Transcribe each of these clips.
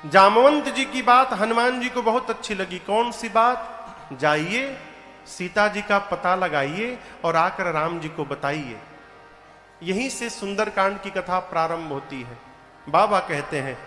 जामवंत जी की बात हनुमान जी को बहुत अच्छी लगी। कौन सी बात? जाइए सीता जी का पता लगाइए और आकर राम जी को बताइए। यहीं से सुंदरकांड की कथा प्रारंभ होती है। बाबा कहते हैं,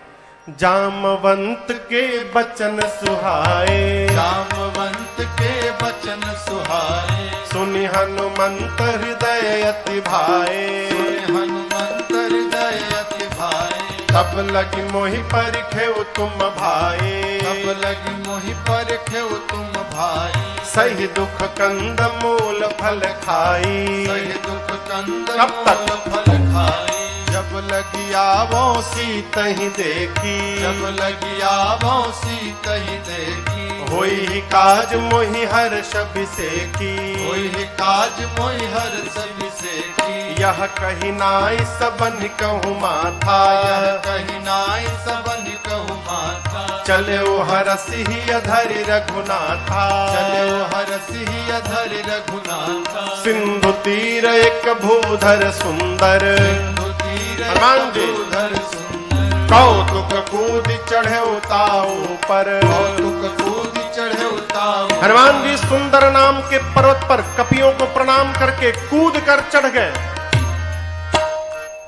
जामवंत के बचन सुहाए, जामवंत के बचन सुहाए, सुनि हनुमंत हृदय अति भाए, सुनि हनुमंत हृदय अति भाए, तब लगी मोहि परिखेउ तुम भाए, तब लगी मोहि परिखेउ तुम भाई, सही दुख कंद मूल फल खाई, सही दुख कंद कब तक? मूल फल खाई, जब लगी आवो सीतहि देखी, जब लगी आवो सीतहि देखी, होई ही काज मोहि हर्ष अभिषेकी, होई काज मोहि हर्ष अभिषेकी, यह कही नाई सबन कहूँ माथा, यह कही नाई सबन कहूँ माथा, चले ओ हरसिहि अधरि रघुनाथा, चले ओ हरसिहि अधरि रघुनाथा, सिंधु तीर एक भूधर सुंदर, सिंधु तीर हनुमान जी। भूधर सुंदर, कौतुक कूद चढ़े ताऊ पर, कौतुक कूद चढ़े उताऊ, हनुमान जी सुंदर नाम के पर्वत पर कपियों को प्रणाम करके कूद कर चढ़ गए।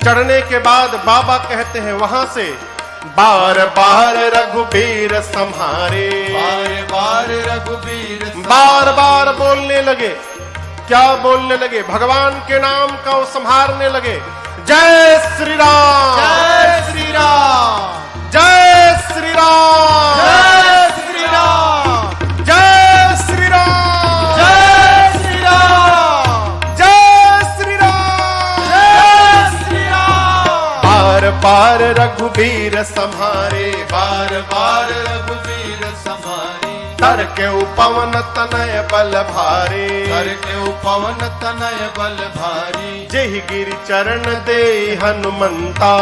चढ़ने के बाद बाबा कहते हैं, वहां से बार बार रघुबीर संहारे, बार बार रघुबीर बार बार बोलने लगे। क्या बोलने लगे? भगवान के नाम का वो संहारने लगे। जय श्री राम, जय श्री राम, जय श्री राम, जय श्री राम, जय श्री राम, जय श्री राम, जय श्री राम, जय श्री राम, बार बार रघुबीर संहारे, बार बार रघुबीर संहारे, तर के उपवन तनय बल भारे, कर के उपवन तनय बल भारी, जेहि गिर चरण दे हनुमंता,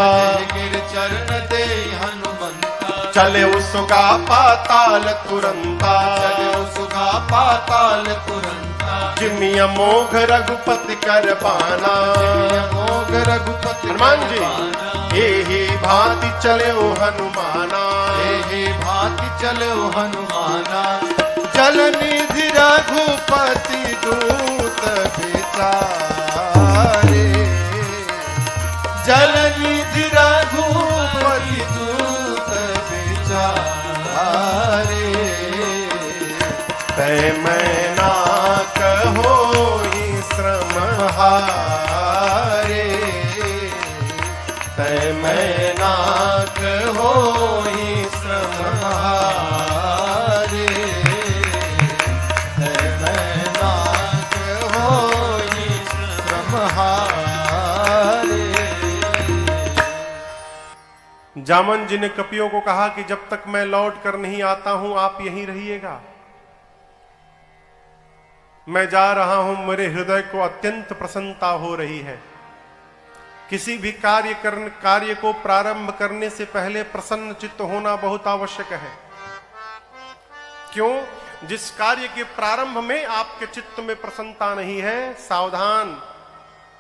गिर चरण दे हनुमंता, चले उसगा पाताल तुरंता, चले उसका पाताल तुरंता, जिमिय मोघ रघुपति कर बाना, मोग रघुपति हनुमान जी करवाना, एहि भांति चले ओ हनुमाना, हे भांति चलो हनुमाना, जल निधि रघुपति दूत बिचारे, जल निधि रघुपति दूत बिचारे, तै मैं ना कहोहि श्रम हारे, तै मैं ना कहोहि श्रम हारे, मैं नाथ होई श्रम हारे। जामन जी ने कपियों को कहा कि जब तक मैं लौट कर नहीं आता हूं आप यहीं रहिएगा। मैं जा रहा हूं, मेरे हृदय को अत्यंत प्रसन्नता हो रही है। किसी भी कार्य को प्रारंभ करने से पहले प्रसन्न चित्त होना बहुत आवश्यक है। क्यों? जिस कार्य के प्रारंभ में आपके चित्त में प्रसन्नता नहीं है, सावधान।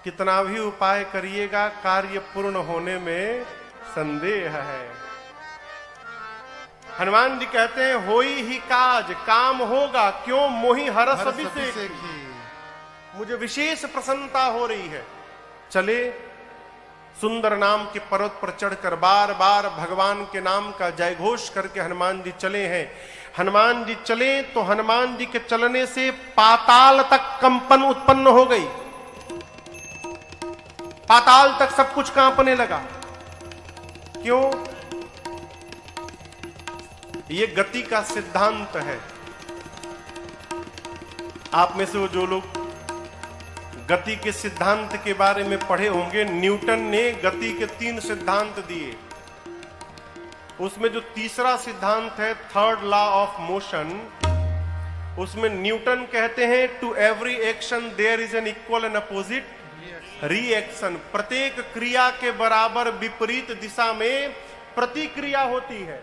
कितना भी उपाय करिएगा, कार्य पूर्ण होने में संदेह है। हनुमान जी कहते हैं, होई ही काज, काम होगा। क्यों? मोहि हरस अभिषेकी, मुझे विशेष प्रसन्नता हो रही है। चले सुंदर नाम के पर्वत पर चढ़कर बार बार भगवान के नाम का जयघोष करके हनुमान जी चले हैं। हनुमान जी चले तो हनुमान जी के चलने से पाताल तक कंपन उत्पन्न हो गई। पाताल तक सब कुछ कांपने लगा। क्यों? ये गति का सिद्धांत है। आप में से वो जो लोग गति के सिद्धांत के बारे में पढ़े होंगे, न्यूटन ने गति के 3 सिद्धांत दिए। उसमें जो तीसरा सिद्धांत है, थर्ड लॉ ऑफ मोशन, उसमें न्यूटन कहते हैं, to every action there is an equal and opposite reaction. प्रत्येक क्रिया के बराबर विपरीत दिशा में प्रतिक्रिया होती है।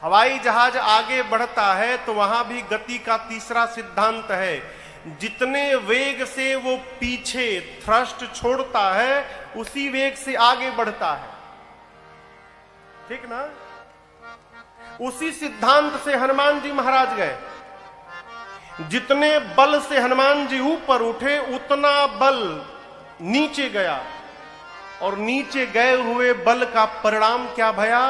हवाई जहाज आगे बढ़ता है तो वहां भी गति का तीसरा सिद्धांत है, जितने वेग से वो पीछे थ्रस्ट छोड़ता है उसी वेग से आगे बढ़ता है। ठीक ना? उसी सिद्धांत से हनुमान जी महाराज गए। जितने बल से हनुमान जी ऊपर उठे उतना बल नीचे गया, और नीचे गए हुए बल का परिणाम क्या भया?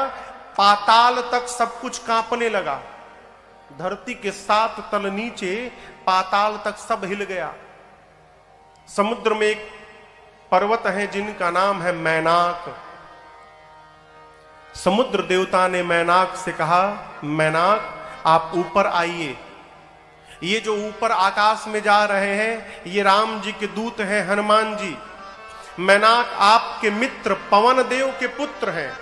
पाताल तक सब कुछ कांपने लगा। धरती के 7 तल नीचे पाताल तक सब हिल गया। समुद्र में एक पर्वत है जिनका नाम है मैनाक। समुद्र देवता ने मैनाक से कहा, मैनाक आप ऊपर आइए। ये जो ऊपर आकाश में जा रहे हैं ये राम जी के दूत हैं, हनुमान जी। मैनाक आपके मित्र पवन देव के पुत्र हैं,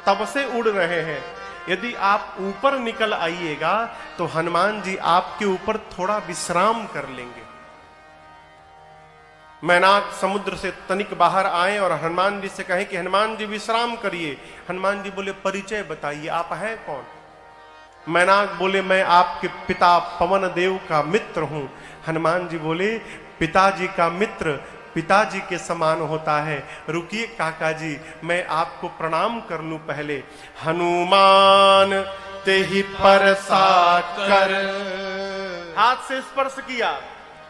तब से उड़ रहे हैं। यदि आप ऊपर निकल आइएगा तो हनुमान जी आपके ऊपर थोड़ा विश्राम कर लेंगे। मैनाक समुद्र से तनिक बाहर आए और हनुमान जी से कहें कि हनुमान जी विश्राम करिए। हनुमान जी बोले, परिचय बताइए, आप हैं कौन? मैनाक बोले, मैं आपके पिता पवन देव का मित्र हूं। हनुमान जी बोले, पिताजी का मित्र पिताजी के समान होता है। रुकिए काका जी, मैं आपको प्रणाम कर लूं पहले। हनुमान ते ही परसा कर, हाथ से स्पर्श किया,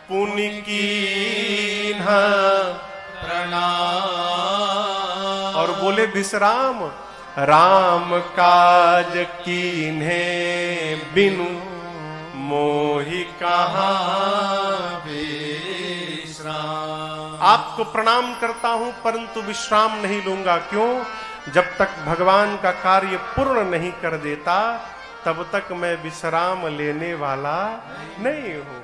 पुनि कीन्हा प्रणाम, और बोले विश्राम। राम काज कीन्हे बिनु मोहि कहाँ विश्राम। आपको प्रणाम करता हूं परंतु विश्राम नहीं लूंगा। क्यों? जब तक भगवान का कार्य पूर्ण नहीं कर देता तब तक मैं विश्राम लेने वाला नहीं हूं।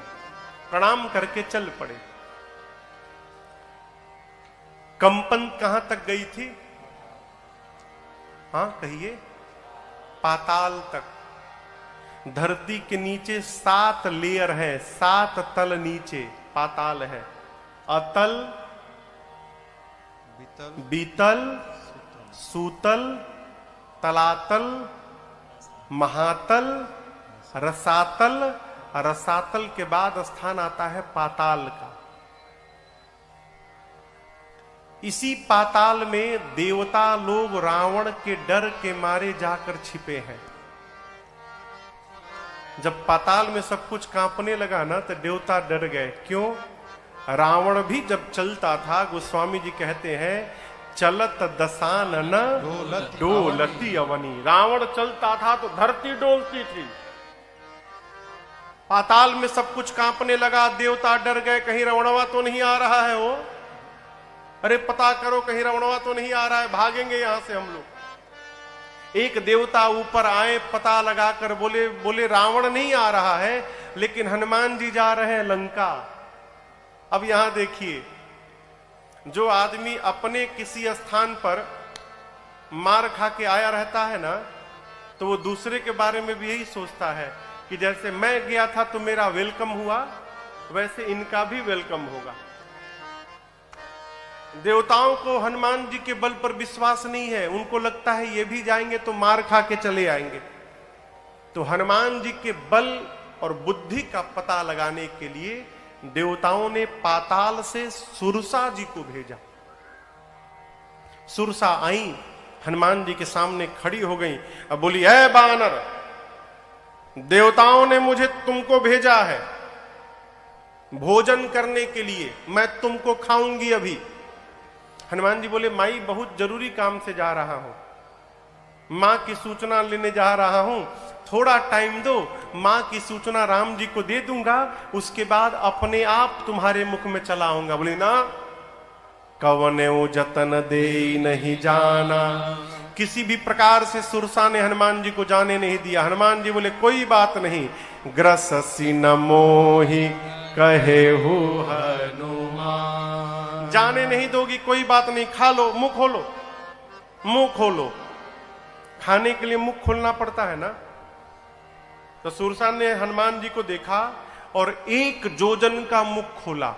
प्रणाम करके चल पड़े। कंपन कहां तक गई थी? हाँ कहिए, पाताल तक। धरती के नीचे 7 लेयर है, 7 तल नीचे पाताल है। अतल, बीतल, सूतल, तलातल, महातल, रसातल। रसातल के बाद स्थान आता है पाताल का। इसी पाताल में देवता लोग रावण के डर के मारे जाकर छिपे हैं। जब पाताल में सब कुछ कांपने लगा ना तो देवता डर गए। क्यों? रावण भी जब चलता था, गोस्वामी जी कहते हैं, चलत दसानन डोलती अवनी। रावण चलता था तो धरती डोलती थी। पाताल में सब कुछ कांपने लगा, देवता डर गए, कहीं रावणवा तो नहीं आ रहा है वो। अरे पता करो कहीं रावणवा तो नहीं आ रहा है, भागेंगे यहां से हम लोग। एक देवता ऊपर आए, पता लगाकर बोले रावण नहीं आ रहा है, लेकिन हनुमान जी जा रहे हैं लंका। अब यहां देखिए, जो आदमी अपने किसी स्थान पर मार खा के आया रहता है ना, तो वो दूसरे के बारे में भी यही सोचता है कि जैसे मैं गया था तो मेरा वेलकम हुआ, वैसे इनका भी वेलकम होगा। देवताओं को हनुमान जी के बल पर विश्वास नहीं है। उनको लगता है ये भी जाएंगे तो मार खा के चले आएंगे। तो हनुमान जी के बल और बुद्धि का पता लगाने के लिए देवताओं ने पाताल से सुरसा जी को भेजा। सुरसा आई, हनुमान जी के सामने खड़ी हो गई। अब बोली, ऐ बानर, देवताओं ने मुझे तुमको भेजा है भोजन करने के लिए, मैं तुमको खाऊंगी अभी। हनुमान जी बोले, माई बहुत जरूरी काम से जा रहा हूं, मां की सूचना लेने जा रहा हूं, थोड़ा टाइम दो, मां की सूचना राम जी को दे दूंगा, उसके बाद अपने आप तुम्हारे मुख में चला आऊंगा। बोले ना, कवने जतन दे नहीं जाना। किसी भी प्रकार से सुरसा ने हनुमान जी को जाने नहीं दिया। हनुमान जी बोले, कोई बात नहीं, ग्रससी न मोहि कहे हो हनुमान। जाने नहीं दोगी, कोई बात नहीं, खा लो, मुंह खोलो, मुंह खोलो। खाने के लिए मुंह खोलना पड़ता है ना। तो सुरसा ने हनुमान जी को देखा और 1 जोजन का मुख खोला।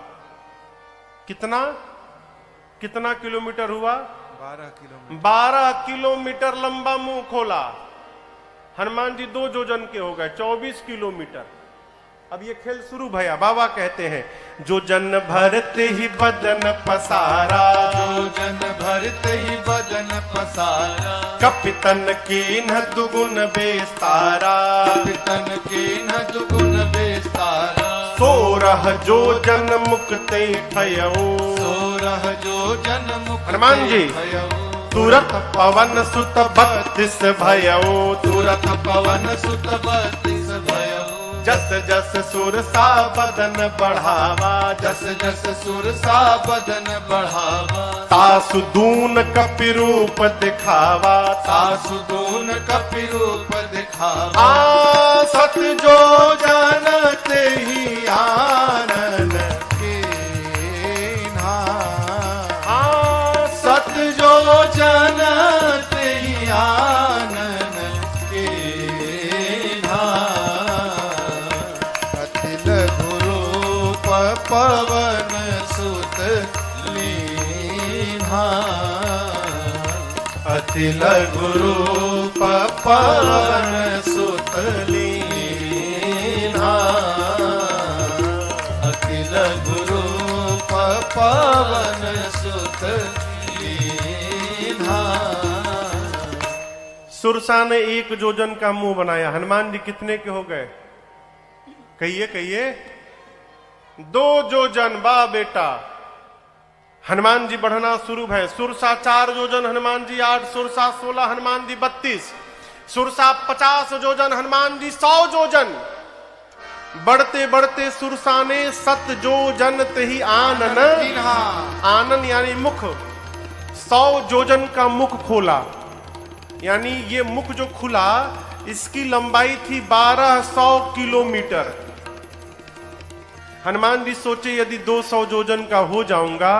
कितना किलोमीटर हुआ? 12 किलोमीटर लंबा मुंह खोला। हनुमान जी 2 जोजन के हो गए, 24 किलोमीटर। अब ये खेल शुरू भया। बाबा कहते हैं, जो जन भरते ही बदन पसारा, जो जन धरते ही बदन पसारा। कपितन की न दुगुन बेस्तारा, पितन के न दुगुन बेस्तारा। 16 जो जन मुक्ते ठयऊ, 16 जो जन मुक्त हनुमान जी। तुरत पवन सुत 32 भयऊ, तुरत पवन सुत 32 भयऊ। जस जस सुरसा बदन बढ़ावा, जस जस सुरसा बदन बढ़ावा। तासु दून कपि रूप दिखावा, तासु दून कपि रूप दिखावा। आ सत जो जानते ही आनन के ना सत जो जानते ही आनन के ना। अति लघु रूप पवन सुत लीन्हा। अति लघु रूप पवन सुत लीन्हा। अति लघु रूप पवन सुत लीन्हा। सुरसा ने 1 जोजन का मुंह बनाया। हनुमान जी कितने के हो गए? कहिए कहिए। 2 जोजन बा बेटा। हनुमान जी बढ़ना शुरू है। सुरसा 4 जोजन, हनुमान जी 8, सुरसा 16, हनुमान जी 32, सुरसा 50 जोजन, हनुमान जी 100 जोजन। बढ़ते बढ़ते सुरसा ने 7 जोजन तही आनन, आनन यानी मुख, 100 जोजन का मुख खोला। यानी ये मुख जो खुला, इसकी लंबाई थी 1200 किलोमीटर। हनुमान जी सोचे यदि 200 जोजन का हो जाऊंगा,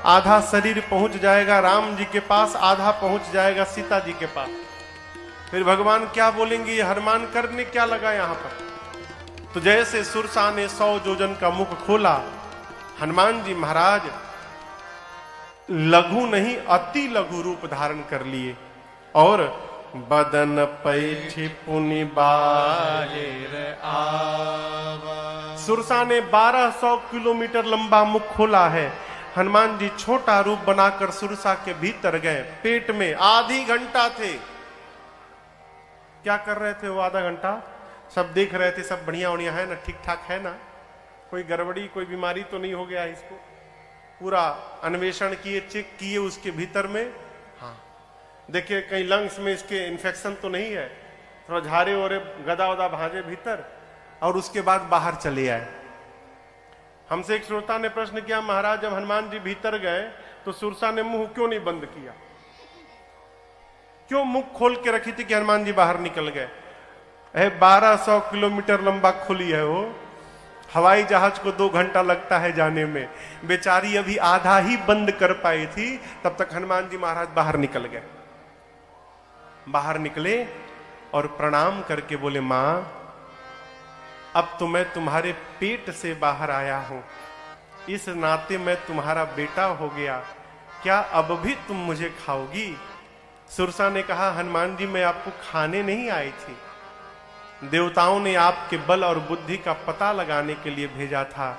आधा शरीर पहुंच जाएगा राम जी के पास, आधा पहुंच जाएगा सीता जी के पास। फिर भगवान क्या बोलेंगे, ये हनुमान करने क्या लगा यहां पर। तो जैसे सुरसा ने 100 जोजन का मुख खोला, हनुमान जी महाराज लघु नहीं अति लघु रूप धारण कर लिए और बदन पैठी पुनि बाहिर आवा। सुरसा ने 1200 किलोमीटर लंबा मुख खोला है। हनुमान जी छोटा रूप बनाकर सुरसा के भीतर गए। पेट में आधी घंटा थे। क्या कर रहे थे वो आधा घंटा? सब देख रहे थे, सब बढ़िया बढ़िया है ना, ठीक ठाक है ना, कोई गड़बड़ी कोई बीमारी तो नहीं हो गया इसको। पूरा अन्वेषण किए, चेक किए उसके भीतर में। हाँ देखिए कहीं लंग्स में इसके इन्फेक्शन तो नहीं है, थोड़ा झारे ओरे गदा वदा भांजे भीतर, और उसके बाद बाहर चले आए। हमसे एक श्रोता ने प्रश्न किया, महाराज जब हनुमान जी भीतर गए तो सुरसा ने मुंह क्यों नहीं बंद किया, क्यों मुंह खोल के रखी थी कि हनुमान जी बाहर निकल गए? 1200 किलोमीटर लंबा खुली है वो। हवाई जहाज को 2 घंटा लगता है जाने में, बेचारी अभी आधा ही बंद कर पाई थी, तब तक हनुमान जी महाराज बाहर निकल गए। बाहर निकले और प्रणाम करके बोले, मां अब तो मैं तुम्हारे पेट से बाहर आया हूं, इस नाते मैं तुम्हारा बेटा हो गया, क्या अब भी तुम मुझे खाओगी? सुरसा ने कहा, हनुमान जी मैं आपको खाने नहीं आई थी, देवताओं ने आपके बल और बुद्धि का पता लगाने के लिए भेजा था।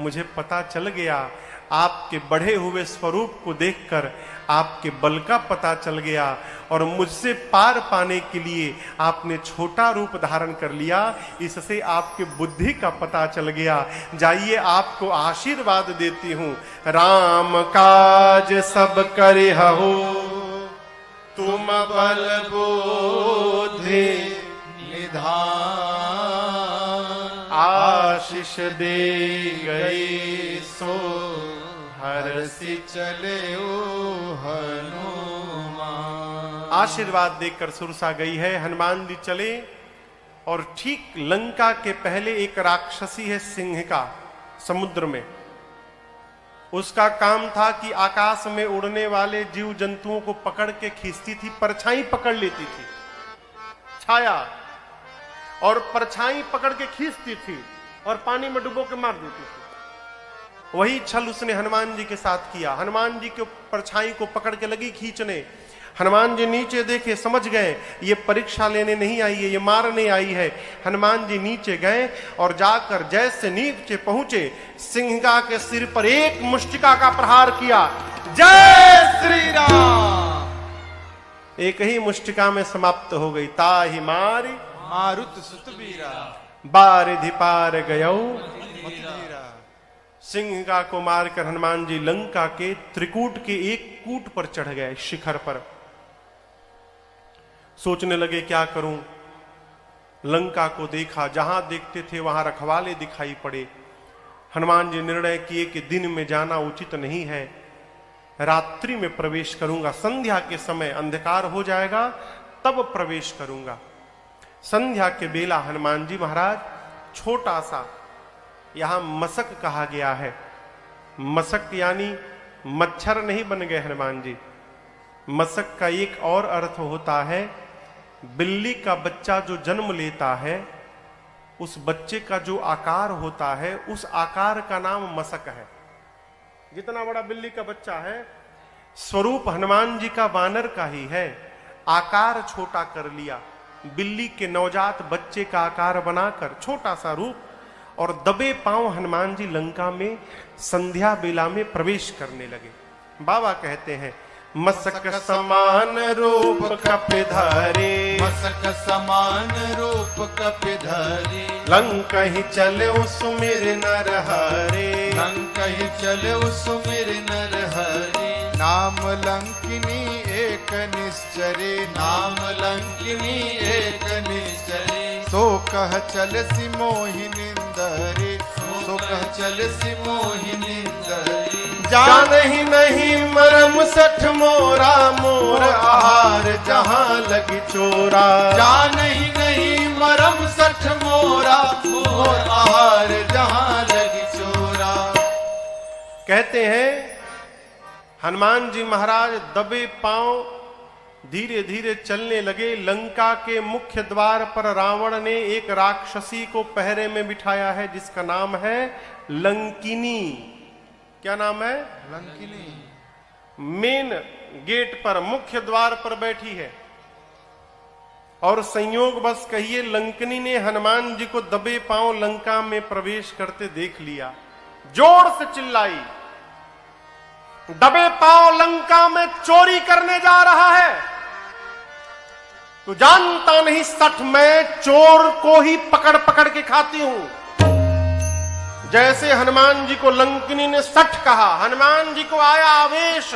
मुझे पता चल गया, आपके बढ़े हुए स्वरूप को देखकर आपके बल का पता चल गया, और मुझसे पार पाने के लिए आपने छोटा रूप धारण कर लिया, इससे आपके बुद्धि का पता चल गया। जाइए आपको आशीर्वाद देती हूं। राम काज सब करे हो, तुम बल बुद्धि निधान। आशीष दे गई सो हरसि चले हनुमान। आशीर्वाद देकर सुरसा गई है। हनुमान जी चले और ठीक लंका के पहले एक राक्षसी है सिंहिका समुद्र में। उसका काम था कि आकाश में उड़ने वाले जीव जंतुओं को पकड़ के खींचती थी, परछाई पकड़ लेती थी, छाया और परछाई पकड़ के खींचती थी और पानी में डुबो के मार देती थी। वही छल उसने हनुमान जी के साथ किया। हनुमान जी के परछाई को पकड़ के लगी खींचने। हनुमान जी नीचे देखे, समझ गए ये परीक्षा लेने नहीं आई है, ये मारने आई है। हनुमान जी नीचे गए और जाकर जैसे नीचे पहुंचे, सिंहिका के सिर पर एक मुष्टिका का प्रहार किया। जय श्री राम। एक ही मुष्टिका में समाप्त हो गई। ताहि मारी मारुत सुत बीरा बारिधि पार गयौ। मथुरा। सिंह को मारकर हनुमान जी लंका के त्रिकूट के एक कूट पर चढ़ गए, शिखर पर। सोचने लगे क्या करूं। लंका को देखा, जहां देखते थे वहां रखवाले दिखाई पड़े। हनुमान जी निर्णय किए कि दिन में जाना उचित नहीं है, रात्रि में प्रवेश करूंगा। संध्या के समय अंधकार हो जाएगा तब प्रवेश करूंगा। संध्या के बेला हनुमान जी महाराज छोटा सा, यहां मसक कहा गया है, मसक यानी मच्छर नहीं बन गए हनुमान जी। मसक का एक और अर्थ होता है, बिल्ली का बच्चा जो जन्म लेता है उस बच्चे का जो आकार होता है उस आकार का नाम मसक है। जितना बड़ा बिल्ली का बच्चा है, स्वरूप हनुमान जी का वानर का ही है, आकार छोटा कर लिया, बिल्ली के नवजात बच्चे का आकार बनाकर छोटा सा रूप, और दबे पांव हनुमान जी लंका में संध्या बेला में प्रवेश करने लगे। बाबा कहते हैं मसक समान रूप कपिधारे, मसक समान रूप कपिधारी, लंका ही चले सुमिर नर हरे। लंका ही चले सुमिर नर हरि। नाम लंकिनी एक निश्चरे, नाम लंकिनी एक निश्चरे। सो कह चल सी मोहि निंदरे, सो कह चल सी मोहि निंदरे। जान ही नहीं मरम सठ मोरा, मोर आहार जहां लगी चोरा। जान ही नहीं मरम सठ मोरा, मोर आहार जहां लगी चोरा। कहते हैं हनुमान जी महाराज दबे पांव धीरे धीरे चलने लगे। लंका के मुख्य द्वार पर रावण ने एक राक्षसी को पहरे में बिठाया है जिसका नाम है लंकिनी। क्या नाम है? लंकिनी। मेन गेट पर, मुख्य द्वार पर बैठी है। और संयोग बस कहिए लंकिनी ने हनुमान जी को दबे पांव लंका में प्रवेश करते देख लिया, जोर से चिल्लाई, दबे पांव लंका में चोरी करने जा रहा है, तू जानता नहीं सठ मैं चोर को ही पकड़ पकड़ के खाती हूं। जैसे हनुमान जी को लंकिनी ने सठ कहा, हनुमान जी को आया आवेश,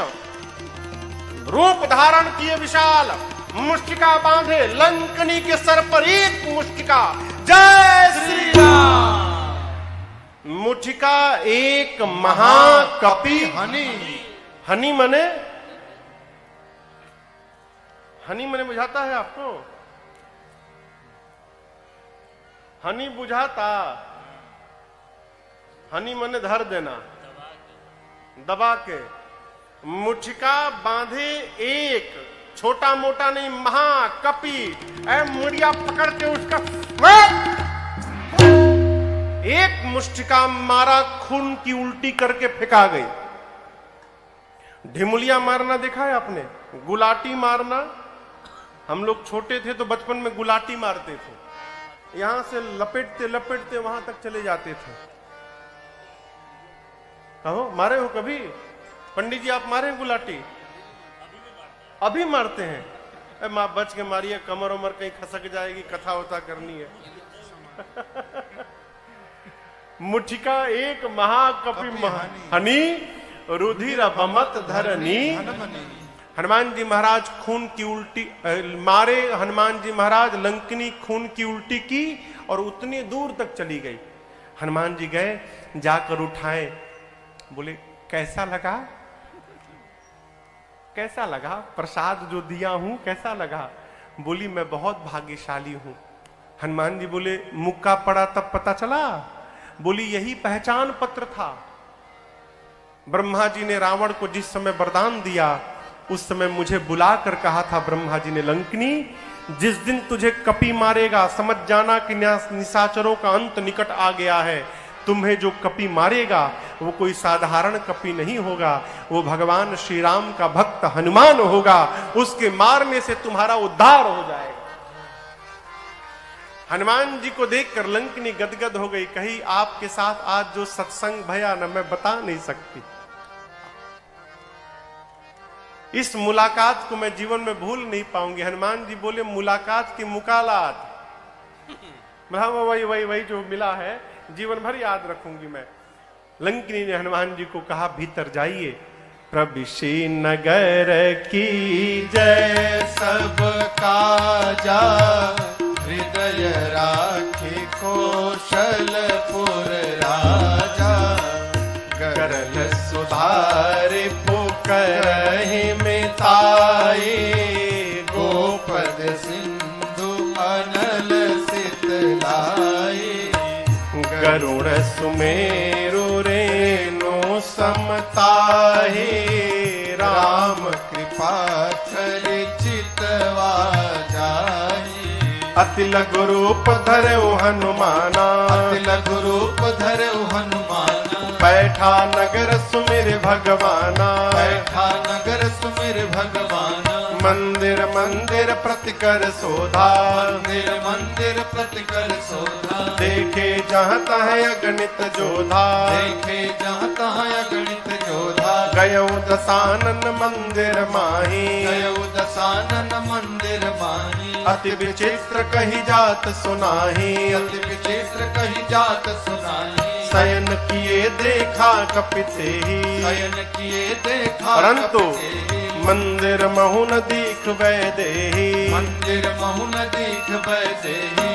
रूप धारण किए विशाल, मुष्टिका बांधे, लंकिनी के सर पर एक मुष्टिका। जय श्री राम। मुष्टिका एक महाकपि हनी। हनी मने, हनी मने बुझाता है आपको? हनी बुझाता? हनी मने धर देना, दबा के। मुठिका बांधे एक, छोटा मोटा नहीं, महाकपि, मुड़िया पकड़ के उसका एक मुष्टिका मारा, खून की उल्टी करके फेंका गई। ढिमुलिया मारना देखा है आपने? गुलाटी मारना। हम लोग छोटे थे तो बचपन में गुलाटी मारते थे, यहां से लपेटते लपेटते वहां तक चले जाते थे। कहो मारे हो कभी? पंडित जी आप मारे हैं गुलाटी? अभी मारते हैं? मां बच के मारिए, कमर उमर कहीं खसक जाएगी, कथा वथा करनी है। मुठिका एक महाकपि हनी, रुधिर बमत धरनी। हनुमान जी महाराज खून की उल्टी मारे। हनुमान जी महाराज लंकिनी खून की उल्टी की और उतनी दूर तक चली गई। हनुमान जी गए, जाकर उठाए, बोले कैसा लगा? कैसा लगा प्रसाद जो दिया हूं, कैसा लगा? बोली मैं बहुत भाग्यशाली हूं। हनुमान जी बोले मुक्का पड़ा तब पता चला? बोली यही पहचान पत्र था। ब्रह्मा जी ने रावण को जिस समय वरदान दिया उस समय मुझे बुलाकर कहा था ब्रह्मा जी ने, लंकिनी जिस दिन तुझे कपि मारेगा समझ जाना कि निशाचरों का अंत निकट आ गया है। तुम्हें जो कपि मारेगा वो कोई साधारण कपि नहीं होगा, वो भगवान श्री राम का भक्त हनुमान होगा। उसके मारने से तुम्हारा उद्धार हो जाएगा। हनुमान जी को देखकर लंकिनी गदगद हो गई, कही आपके साथ आज जो सत्संग भया ना मैं बता नहीं सकती। इस मुलाकात को मैं जीवन में भूल नहीं पाऊंगी। हनुमान जी बोले मुलाकात की मुकालात, वही जो मिला है जीवन भर याद रखूंगी मैं। लंकिनी ने हनुमान जी को कहा भीतर जाइए। प्रविशि नगर की जय सब काजा, हृदय राखी कौशलपुर राजा। गरल सुधार पुकरहि मिताई, गोपद सिंधु अनल सितलाई। गरुड़ सुमेरु रेणु समताहि, राम कृपा थरि चितवा जाहि। अति लघु रूप धरऊ हनुमाना, अति लघु रूप धरऊ हनुमाना। बैठा नगर सुमिर भगवाना, बैठा नगर सुमिर भगवाना। मंदिर मंदिर प्रतिकर शोधा, मंदिर मंदिर प्रतिकर शोधा। देखे जहाँ तहाँ अगणित जोधा, देखे जहाँ तहाँ अगणित जोधा। गयऊ दशानन मंदिर माही, गयऊ दशानन मंदिर माही। अति विचित्र कही जात सुनाही, अति विचित्र कही जात सुनाही। शयन किए देखा कपिते ही, शयन किए देखा परंतु कपिते ही। मंदिर महु न दीख वैदेही, मंदिर महु न दीख वैदेही।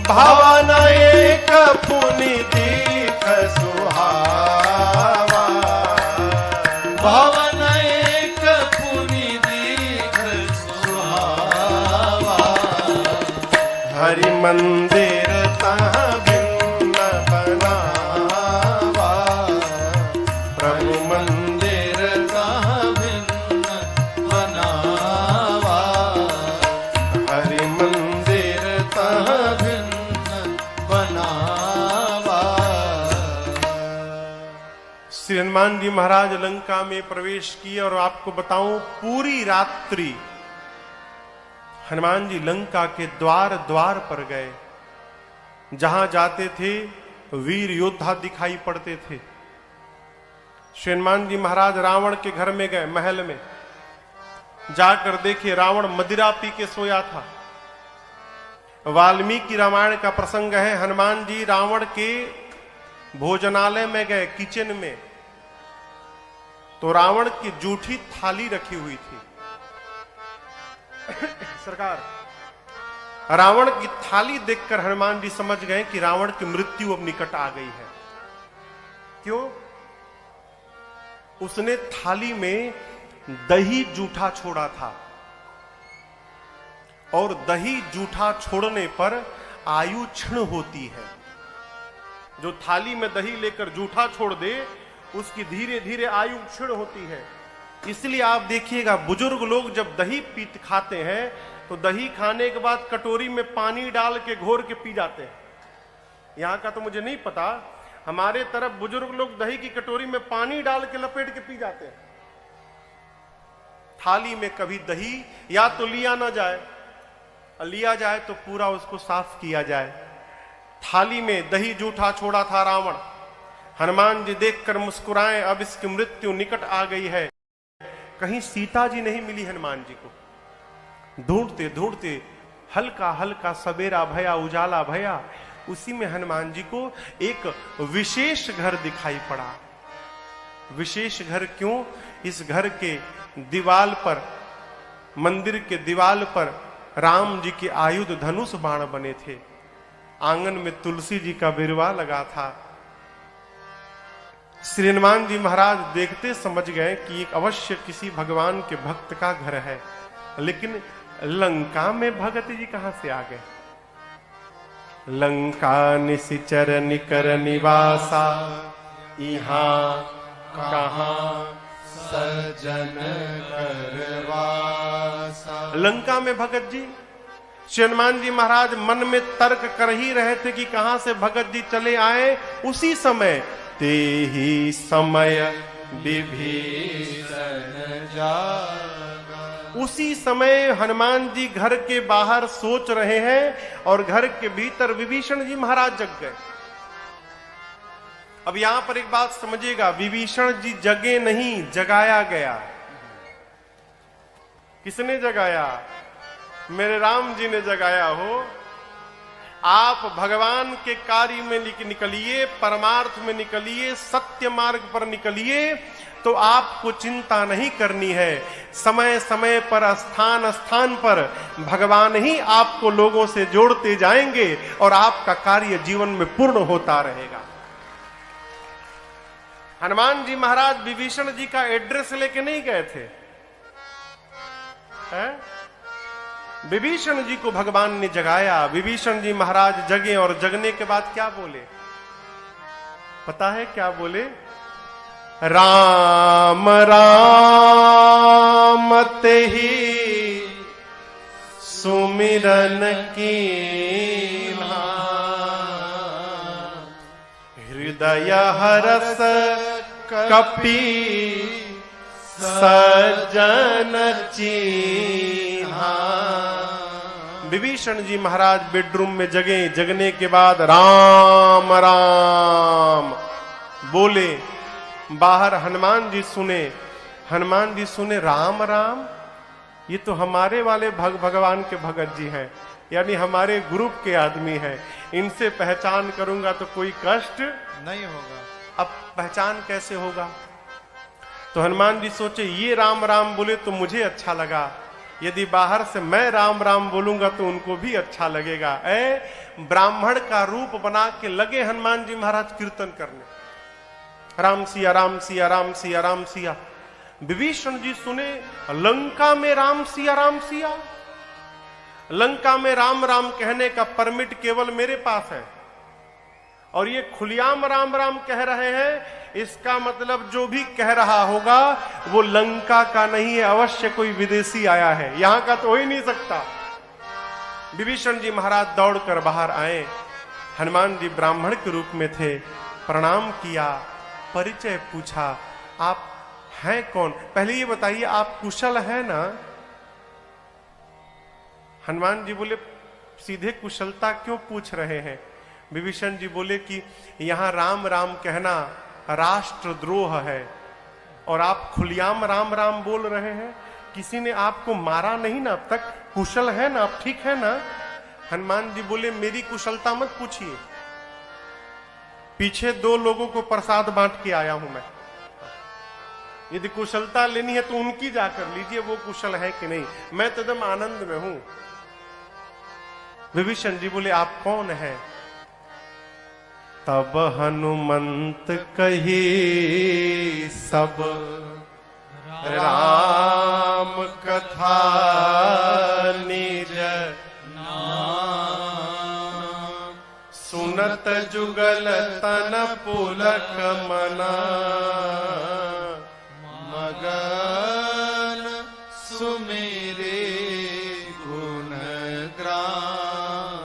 भावना एक पुनि दीख सुहावा, भावना एक पुनि दीख सुहावा। हरि मंदिर तहाँ भिन्न बनावा, प्रभु मंदिर तहाँ भिन्न बनावा। हरि मंदिर तहाँ भिन्न बनावा। श्री हनुमान जी महाराज लंका में प्रवेश किए। और आपको बताऊं पूरी रात्रि हनुमान जी लंका के द्वार द्वार पर गए। जहां जाते थे वीर योद्धा दिखाई पड़ते थे। श्री हनुमान जी महाराज रावण के घर में गए, महल में जाकर देखे रावण मदिरा पी के सोया था। वाल्मीकि रामायण का प्रसंग है। हनुमान जी रावण के भोजनालय में गए, किचन में, तो रावण की जूठी थाली रखी हुई थी। सरकार, रावण की थाली देखकर हनुमान जी समझ गए कि रावण की मृत्यु अब निकट आ गई है। क्यों? उसने थाली में दही जूठा छोड़ा था, और दही जूठा छोड़ने पर आयु क्षीण होती है। जो थाली में दही लेकर जूठा छोड़ दे उसकी धीरे धीरे आयु क्षीण होती है। इसलिए आप देखिएगा बुजुर्ग लोग जब दही पीत खाते हैं तो दही खाने के बाद कटोरी में पानी डाल के घोर के पी जाते हैं। यहां का तो मुझे नहीं पता, हमारे तरफ बुजुर्ग लोग दही की कटोरी में पानी डाल के लपेट के पी जाते हैं। थाली में कभी दही या तो लिया ना जाए, लिया जाए तो पूरा उसको साफ किया जाए। थाली में दही जूठा छोड़ा था रावण। हनुमान जी देखकर मुस्कुराए, अब इसकी मृत्यु निकट आ गई है। कहीं सीता जी नहीं मिली हनुमान जी को। ढूंढते ढूंढते हल्का हल्का सवेरा भया, उजाला भया, उसी में हनुमान जी को एक विशेष घर दिखाई पड़ा। विशेष घर क्यों? इस घर के दीवाल पर, मंदिर के दीवाल पर राम जी के आयुध धनुष बाण बने थे। आंगन में तुलसी जी का बिरवा लगा था। श्री हनुमान जी महाराज देखते समझ गए कि एक अवश्य किसी भगवान के भक्त का घर है। लेकिन लंका में भगत जी कहां से आ गए? लंका निशिचर निकर निवासा, यहाँ कहां सज्जन करवासा। लंका में भगत जी। श्री हनुमान जी महाराज मन में तर्क कर ही रहे थे कि कहां से भगत जी चले आए। उसी समय ते ही समय विभीषण जागा। उसी समय हनुमान जी घर के बाहर सोच रहे हैं और घर के भीतर विभीषण जी महाराज जग गए। अब यहां पर एक बात समझिएगा, विभीषण जी जगे नहीं, जगाया गया। किसने जगाया? मेरे राम जी ने जगाया हो। आप भगवान के कार्य में निकलिए, परमार्थ में निकलिए, सत्य मार्ग पर निकलिए, तो आपको चिंता नहीं करनी है। समय समय पर, स्थान स्थान पर भगवान ही आपको लोगों से जोड़ते जाएंगे और आपका कार्य जीवन में पूर्ण होता रहेगा। हनुमान जी महाराज विभीषण जी का एड्रेस लेके नहीं गए थे, हैं? विभीषण जी को भगवान ने जगाया। विभीषण जी महाराज जगे और जगने के बाद क्या बोले पता है? क्या बोले? राम राम तेहि सुमिरन कीन्हा, हृदय हरस कपि सज्जन चीन्हा। विभीषण जी महाराज बेडरूम में जगे। जगने के बाद राम राम बोले। बाहर हनुमान जी सुने। हनुमान जी सुने राम राम, ये तो हमारे वाले भगवान के भगत जी हैं, यानी हमारे ग्रुप के आदमी हैं। इनसे पहचान करूंगा तो कोई कष्ट नहीं होगा। अब पहचान कैसे होगा? तो हनुमान जी सोचे ये राम राम बोले तो मुझे अच्छा लगा, यदि बाहर से मैं राम राम बोलूंगा तो उनको भी अच्छा लगेगा। ब्राह्मण का रूप बना के लगे हनुमान जी महाराज कीर्तन करने, राम सिया राम सिया राम सिया राम सिया। विभीषण जी सुने लंका में राम सिया राम सिया, लंका में राम राम कहने का परमिट केवल मेरे पास है, और ये खुलियाम राम राम कह रहे हैं। इसका मतलब जो भी कह रहा होगा वो लंका का नहीं है, अवश्य कोई विदेशी आया है, यहां का तो हो ही नहीं सकता। विभीषण जी महाराज दौड़कर बाहर आए। हनुमान जी ब्राह्मण के रूप में थे। प्रणाम किया, परिचय पूछा, आप हैं कौन? पहले ये बताइए आप कुशल है ना? हनुमान जी बोले सीधे कुशलता क्यों पूछ रहे हैं? विभीषण जी बोले कि यहां राम राम कहना राष्ट्रद्रोह है और आप खुलियाम राम राम बोल रहे हैं। किसी ने आपको मारा नहीं ना अब तक? कुशल है ना? आप ठीक है ना? हनुमान जी बोले मेरी कुशलता मत पूछिए, पीछे 2 लोगों को प्रसाद बांट के आया हूं मैं। यदि कुशलता लेनी है तो उनकी जाकर लीजिए, वो कुशल है कि नहीं। मैं तो एकदम आनंद में हूं। विभीषण जी बोले आप कौन है? तब हनुमंत कही सब राम कथा निज नाम, सुनत जुगल तन पुलक मना, मगन सुमेरे गुण ग्राम।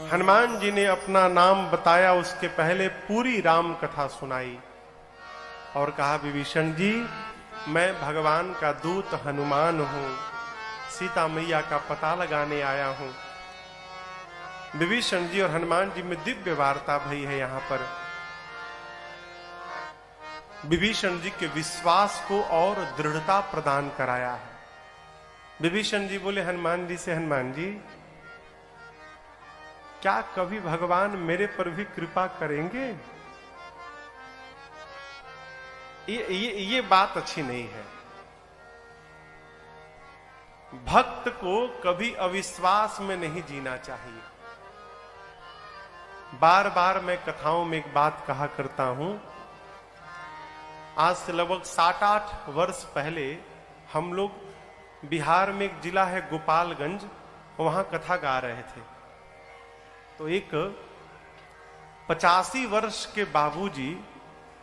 हनुमान जी ने अपना नाम बताया, उसके पहले पूरी राम कथा सुनाई और कहा विभीषण जी मैं भगवान का दूत हनुमान हूं, सीता मैया का पता लगाने आया हूं। विभीषण जी और हनुमान जी में दिव्य वार्ता भई है। यहां पर विभीषण जी के विश्वास को और दृढ़ता प्रदान कराया है। विभीषण जी बोले हनुमान जी से, हनुमान जी क्या कभी भगवान मेरे पर भी कृपा करेंगे? ये बात अच्छी नहीं है। भक्त को कभी अविश्वास में नहीं जीना चाहिए। बार बार मैं कथाओं में एक बात कहा करता हूं। आज से लगभग 7-8 वर्ष पहले हम लोग बिहार में एक जिला है गोपालगंज, वहां कथा गा रहे थे। तो एक 85 वर्ष के बाबूजी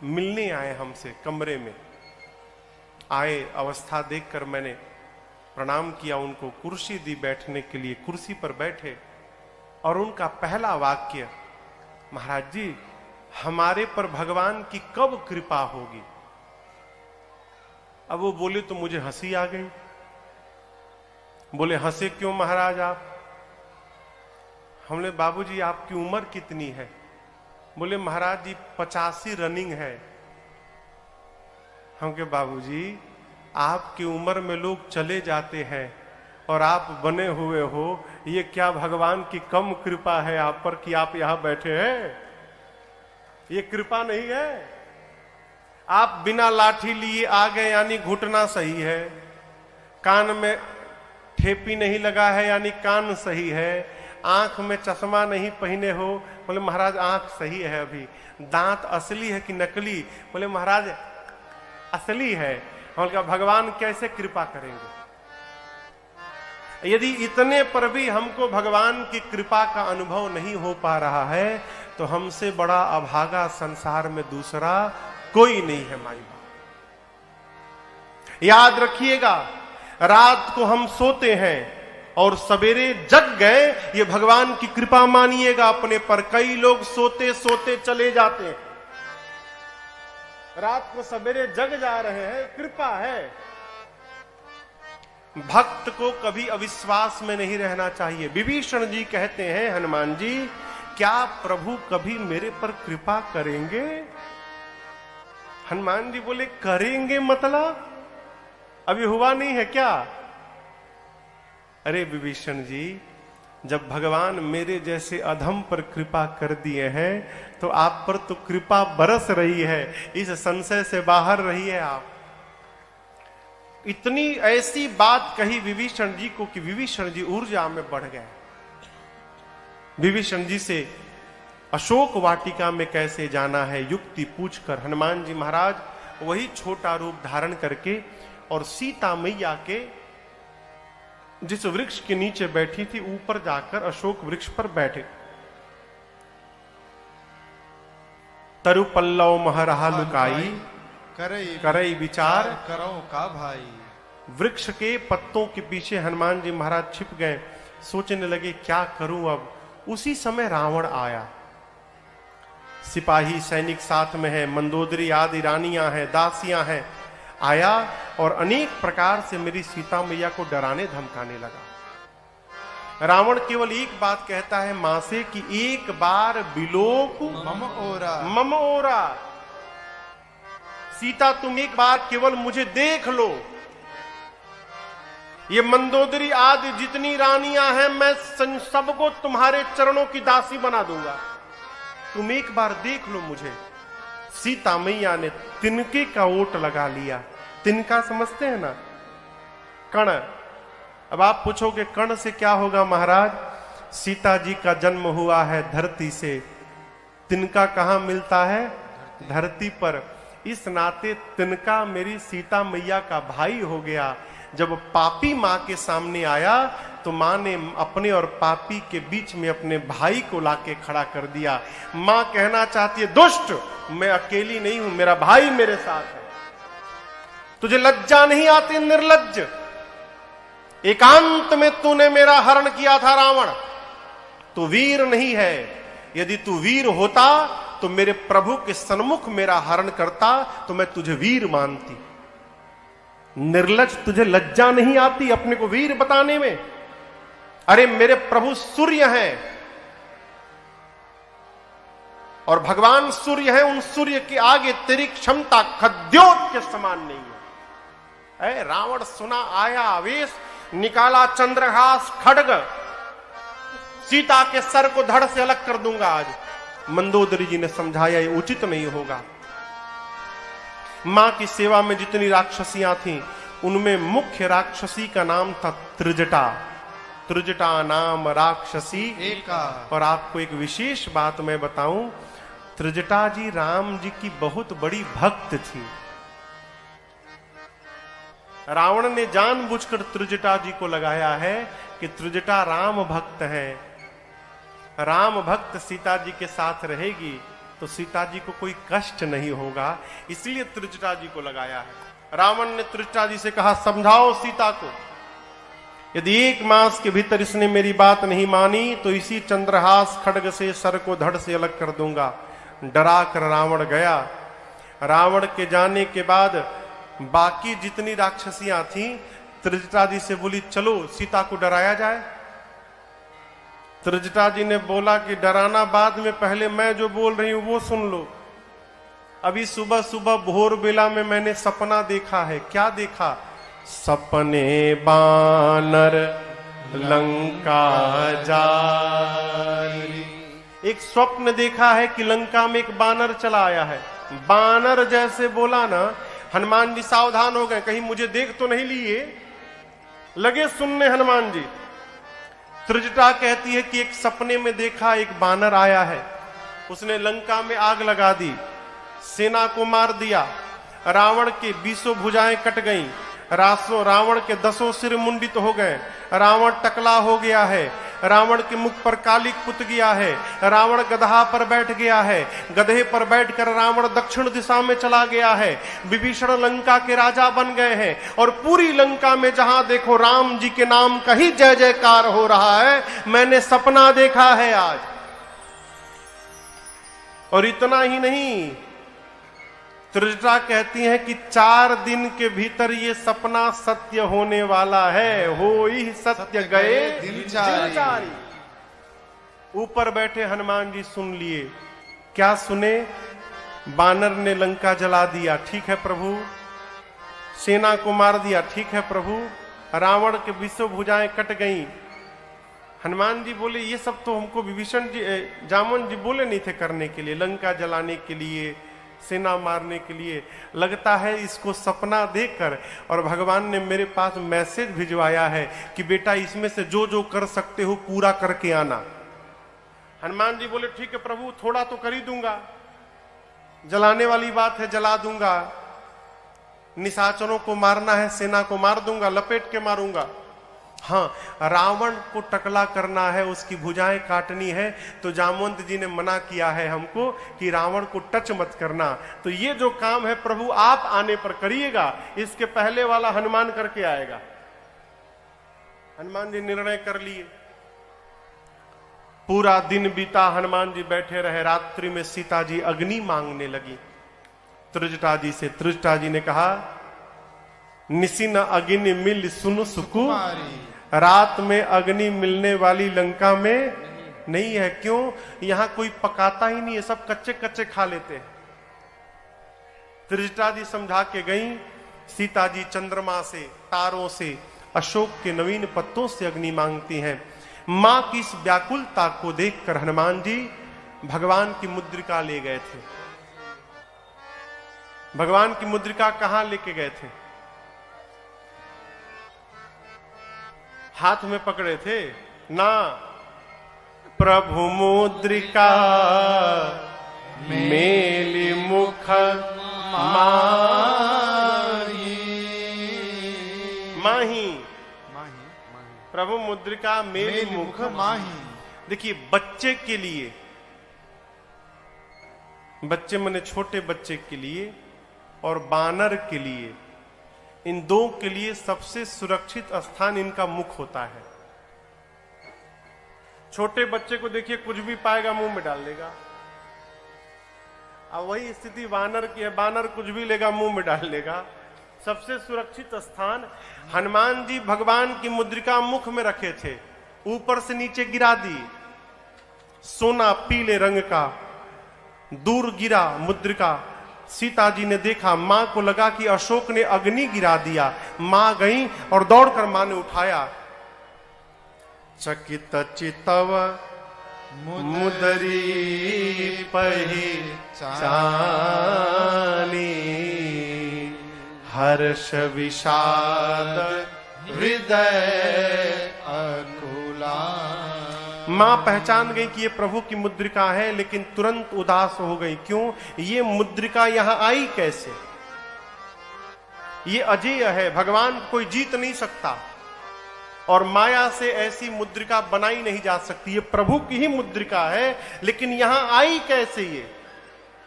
मिलने आए हमसे, कमरे में आए। अवस्था देखकर मैंने प्रणाम किया, उनको कुर्सी दी बैठने के लिए। कुर्सी पर बैठे और उनका पहला वाक्य, महाराज जी हमारे पर भगवान की कब कृपा होगी? अब वो बोले तो मुझे हंसी आ गई। बोले हंसे क्यों महाराज आप? हमने बाबूजी आपकी उम्र कितनी है? बोले महाराज जी 85 रनिंग है। हम के बाबूजी आपकी उम्र में लोग चले जाते हैं और आप बने हुए हो, ये क्या भगवान की कम कृपा है आप पर कि आप यहां बैठे हैं? ये कृपा नहीं है। आप बिना लाठी लिए आ गए यानी घुटना सही है, कान में ठेपी नहीं लगा है यानी कान सही है, आंख में चश्मा नहीं पहने हो, बोले महाराज आंख सही है अभी, दांत असली है कि नकली, बोले महाराज असली है। हमने कहा भगवान कैसे कृपा करेंगे? यदि इतने पर भी हमको भगवान की कृपा का अनुभव नहीं हो पा रहा है तो हमसे बड़ा अभागा संसार में दूसरा कोई नहीं है माई बाप। याद रखिएगा, रात को हम सोते हैं और सवेरे जग गए, ये भगवान की कृपा मानिएगा अपने पर। कई लोग सोते सोते चले जाते हैं, रात को सवेरे जग जा रहे हैं, कृपा है। भक्त को कभी अविश्वास में नहीं रहना चाहिए। विभीषण जी कहते हैं हनुमान जी, क्या प्रभु कभी मेरे पर कृपा करेंगे? हनुमान जी बोले करेंगे मतलब अभी हुआ नहीं है क्या? अरे विभीषण जी, जब भगवान मेरे जैसे अधम पर कृपा कर दिए हैं तो आप पर तो कृपा बरस रही है, इस संशय से बाहर रहिए आप। इतनी ऐसी बात कही विभीषण जी को कि विभीषण जी ऊर्जा में बढ़ गए। विभीषण जी से अशोक वाटिका में कैसे जाना है युक्ति पूछकर हनुमान जी महाराज वही छोटा रूप धारण करके और सीता मैया के जिस वृक्ष के नीचे बैठी थी ऊपर जाकर अशोक वृक्ष पर बैठे। तरु पल्लव महरहा लुकाई, करई विचार करो का भाई। वृक्ष के पत्तों के पीछे हनुमान जी महाराज छिप गए, सोचने लगे क्या करूं अब। उसी समय रावण आया, सिपाही सैनिक साथ में है, मंदोदरी आदि रानियां हैं, दासियां हैं, आया और अनेक प्रकार से मेरी सीता मैया को डराने धमकाने लगा। रावण केवल एक बात कहता है मां से कि एक बार बिलोक मम ओरा, सीता तुम एक बार केवल मुझे देख लो, ये मंदोदरी आदि जितनी रानियां हैं मैं सबको तुम्हारे चरणों की दासी बना दूंगा, तुम एक बार देख लो मुझे। सीता मैया ने तिनके का ओट लगा लिया। तिनका समझते हैं ना, कण। अब आप पूछोगे कण से क्या होगा महाराज? सीता जी का जन्म हुआ है धरती से, तिनका कहां मिलता है? धरती पर। इस नाते तिनका मेरी सीता मैया का भाई हो गया। जब पापी मां के सामने आया तो मां ने अपने और पापी के बीच में अपने भाई को लाके खड़ा कर दिया। मां कहना चाहती है दुष्ट, मैं अकेली नहीं हूं, मेरा भाई मेरे साथ है। तुझे लज्जा नहीं आती निर्लज्ज? एकांत में तूने मेरा हरण किया था रावण, तू वीर नहीं है। यदि तू वीर होता तो मेरे प्रभु के सन्मुख मेरा हरण करता तो मैं तुझे वीर मानती। निर्लज्ज, तुझे लज्जा नहीं आती अपने को वीर बताने में? अरे मेरे प्रभु सूर्य हैं और भगवान सूर्य है, उन सूर्य के आगे तेरी क्षमता खद्योत के समान नहीं है। रावण सुना, आया आवेश, निकाला चंद्रहास खड्ग, सीता के सर को धड़ से अलग कर दूंगा आज। मंदोदरी जी ने समझाया ये उचित नहीं होगा। मां की सेवा में जितनी राक्षसियां थीं उनमें मुख्य राक्षसी का नाम था त्रिजटा। त्रिजटा नाम राक्षसी एका। और आपको एक विशेष बात मैं बताऊं, त्रिजटा जी राम जी की बहुत बड़ी भक्त थी। रावण ने जानबूझकर त्रिजटा जी को लगाया है कि त्रिजटा राम भक्त है, राम भक्त सीता जी के साथ रहेगी तो सीता जी को कोई कष्ट नहीं होगा, इसलिए त्रिजटा जी को लगाया है। रावण ने त्रिजटा जी से कहा समझाओ सीता को, यदि 1 मास के भीतर इसने मेरी बात नहीं मानी तो इसी चंद्रहास खड्ग से सर को धड़ से अलग कर दूंगा। डरा कर रावण गया। रावण के जाने के बाद बाकी जितनी राक्षसियां थीं त्रिजटा जी से बोली चलो सीता को डराया जाए। त्रिजटा जी ने बोला कि डराना बाद में, पहले मैं जो बोल रही हूं वो सुन लो। अभी सुबह सुबह भोर बेला में मैंने सपना देखा है। क्या देखा? सपने बानर लंका जारी। एक स्वप्न देखा है कि लंका में एक बानर चला आया है। बानर जैसे बोला ना, हनुमान जी सावधान हो गए, कहीं मुझे देख तो नहीं लिए। लगे सुनने हनुमान जी। त्रिजटा कहती है कि एक सपने में देखा एक बानर आया है, उसने लंका में आग लगा दी, सेना को मार दिया, रावण की 20 भुजाएं कट गईं, रावण के 10 सिर मुंडित हो गए, रावण टकला हो गया है, रावण के मुख पर कालिक पुत गया है, रावण गधा पर बैठ गया है, गधे पर बैठकर रावण दक्षिण दिशा में चला गया है, विभीषण लंका के राजा बन गए हैं, और पूरी लंका में जहां देखो राम जी के नाम का ही जय जयकार हो रहा है। मैंने सपना देखा है आज। और इतना ही नहीं, त्रिजटा कहती हैं कि 4 दिन के भीतर ये सपना सत्य होने वाला है। हो ही सत्य गए दिनचारी। ऊपर बैठे हनुमान जी सुन लिए। क्या सुने? बानर ने लंका जला दिया, ठीक है प्रभु। सेना को मार दिया, ठीक है प्रभु। रावण के 20 भुजाएं कट गईं। हनुमान जी बोले ये सब तो हमको विभीषण जी, जामन जी बोले नहीं थे करने के लिए, लंका जलाने के लिए, सेना मारने के लिए। लगता है इसको सपना देखकर और भगवान ने मेरे पास मैसेज भिजवाया है कि बेटा इसमें से जो जो कर सकते हो पूरा करके आना। हनुमान जी बोले ठीक है प्रभु, थोड़ा तो कर ही दूंगा, जलाने वाली बात है जला दूंगा, निशाचरों को मारना है सेना को मार दूंगा, लपेट के मारूंगा। हाँ, रावण को टकला करना है, उसकी भुजाएं काटनी है, तो जामवंत जी ने मना किया है हमको कि रावण को टच मत करना। तो ये जो काम है प्रभु आप आने पर करिएगा, इसके पहले वाला हनुमान करके आएगा। हनुमान जी निर्णय कर लिए। पूरा दिन बीता, हनुमान जी बैठे रहे। रात्रि में सीता जी अग्नि मांगने लगी त्रिजटा जी से। त्रिजटा जी ने कहा निसिन अग्नि मिल सुन सुकु, रात में अग्नि मिलने वाली लंका में नहीं है। क्यों? यहां कोई पकाता ही नहीं है, सब कच्चे कच्चे खा लेते हैं। त्रिजटा जी समझा के गई। सीता जी चंद्रमा से, तारों से, अशोक के नवीन पत्तों से अग्नि मांगती हैं। मां की इस व्याकुलता को देखकर हनुमान जी भगवान की मुद्रिका ले गए थे। भगवान की मुद्रिका कहां लेके गए थे? हाथ में पकड़े थे ना। प्रभु मुद्रिका मेली मुख माही। प्रभु मुद्रिका मेली मुख माही। देखिए बच्चे के लिए, बच्चे माने छोटे बच्चे के लिए और बानर के लिए, इन दो के लिए सबसे सुरक्षित स्थान इनका मुख होता है। छोटे बच्चे को देखिए कुछ भी पाएगा मुंह में डाल देगा। अब वही स्थिति बानर की है, बानर कुछ भी लेगा मुंह में डाल देगा। सबसे सुरक्षित स्थान हनुमान जी भगवान की मुद्रिका मुख में रखे थे, ऊपर से नीचे गिरा दी। सोना पीले रंग का दूर गिरा मुद्रिका। सीता जी ने देखा, मां को लगा कि अशोक ने अग्नि गिरा दिया। मां गई और दौड़कर मां ने उठाया। चकित चितव मुदरी पहिचानी, हर्ष विषाद हृदय अकुला। मां पहचान गई कि ये प्रभु की मुद्रिका है, लेकिन तुरंत उदास हो गई। क्यों? ये मुद्रिका यहां आई कैसे? ये अजेय है, भगवान कोई जीत नहीं सकता और माया से ऐसी मुद्रिका बनाई नहीं जा सकती। ये प्रभु की ही मुद्रिका है, लेकिन यहां आई कैसे ये?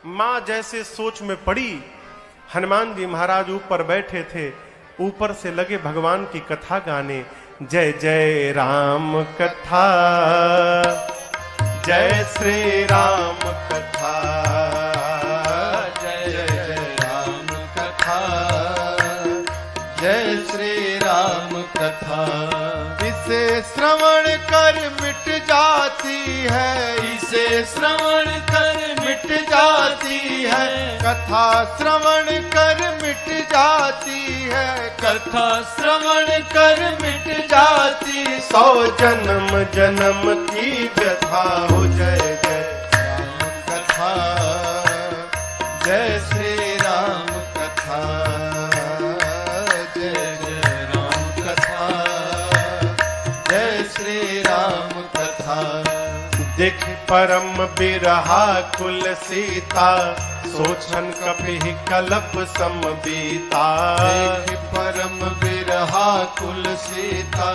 मां जैसे सोच में पड़ी। हनुमान जी महाराज ऊपर बैठे थे, ऊपर से लगे भगवान की कथा गाने। जय जय राम कथा, जय श्री राम कथा, जय जय राम कथा, जय श्री राम कथा। इसे श्रवण कर मिट जाती है, इसे श्रवण कर मिट जाती है, कथा श्रवण कर मिट जाती है, कथा श्रवण कर मिट जाती। 100 जन्म जन्म की व्यथा हो। जय जय राम कथा, जय श्री राम कथा, जय जय राम कथा, जय श्री राम कथा। देख परम बिरहा कुल सीता, सोचन कपि कलप सम बीता। देख परम बिरहा कुल सीता,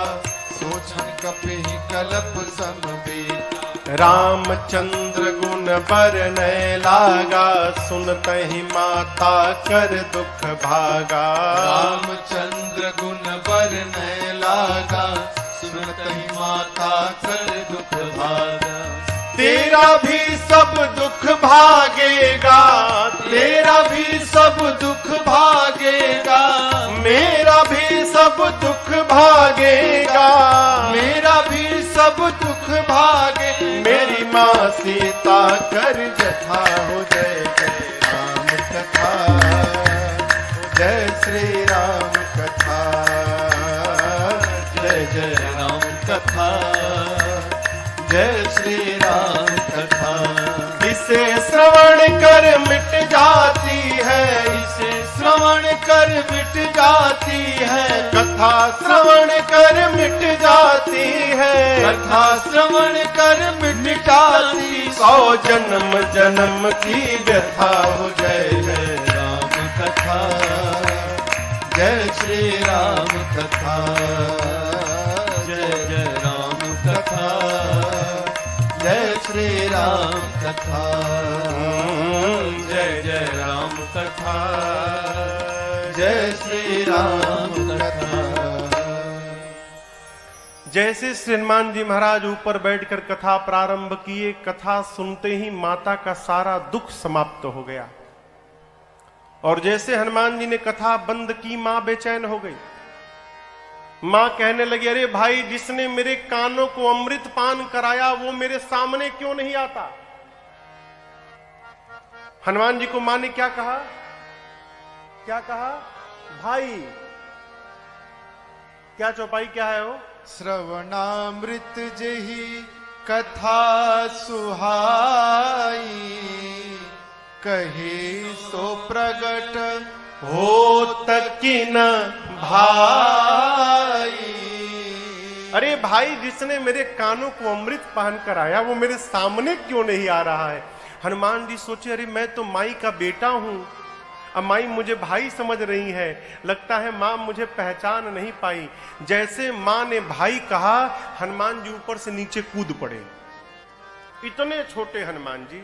सोचन कपि कलप सम बीता। रामचंद्र गुण बरनय लागा, सुनतहि माता कर दुख भागा। रामचंद्र गुण बरनय लागा, सुनतहि माता कर दुख भागा। तेरा भी सब दुख भागेगा, तेरा भी सब दुख भागेगा, मेरा भी सब दुख भागेगा, मेरा भी सब दुख भागे। मेरी माँ सीता कर जथा हो। जय जय राम कथा, जय श्री राम कथा, जय जय राम कथा, जय श्री राम कथा। इसे श्रवण कर मिट जाती है, इसे श्रवण कर मिट जाती है, कथा श्रवण कर मिट जाती है, कथा श्रवण कर मिट जाती। 100 जन्म जन्म की व्यथा हो। जय जय राम कथा, जय श्री राम कथा, जय जय राम कथा, जय श्री राम कथा, जय जय राम कथा, जय श्री राम कथा। जैसे श्री हनुमान जी महाराज ऊपर बैठकर कथा प्रारंभ किए, कथा सुनते ही माता का सारा दुख समाप्त हो गया। और जैसे हनुमान जी ने कथा बंद की, मां बेचैन हो गई। मां कहने लगी, अरे भाई, जिसने मेरे कानों को अमृत पान कराया वो मेरे सामने क्यों नहीं आता? हनुमान जी को मां ने क्या कहा? क्या कहा? भाई। क्या चौपाई क्या है वो? श्रवणामृत जही कथा सुहाई, कही सो प्रगट हो तकिन भाई। अरे भाई, जिसने मेरे कानों को अमृत पान कराया वो मेरे सामने क्यों नहीं आ रहा है? हनुमान जी सोचे, अरे मैं तो माई का बेटा हूं, अब माई मुझे भाई समझ रही है, लगता है मां मुझे पहचान नहीं पाई। जैसे मां ने भाई कहा, हनुमान जी ऊपर से नीचे कूद पड़े। इतने छोटे हनुमान जी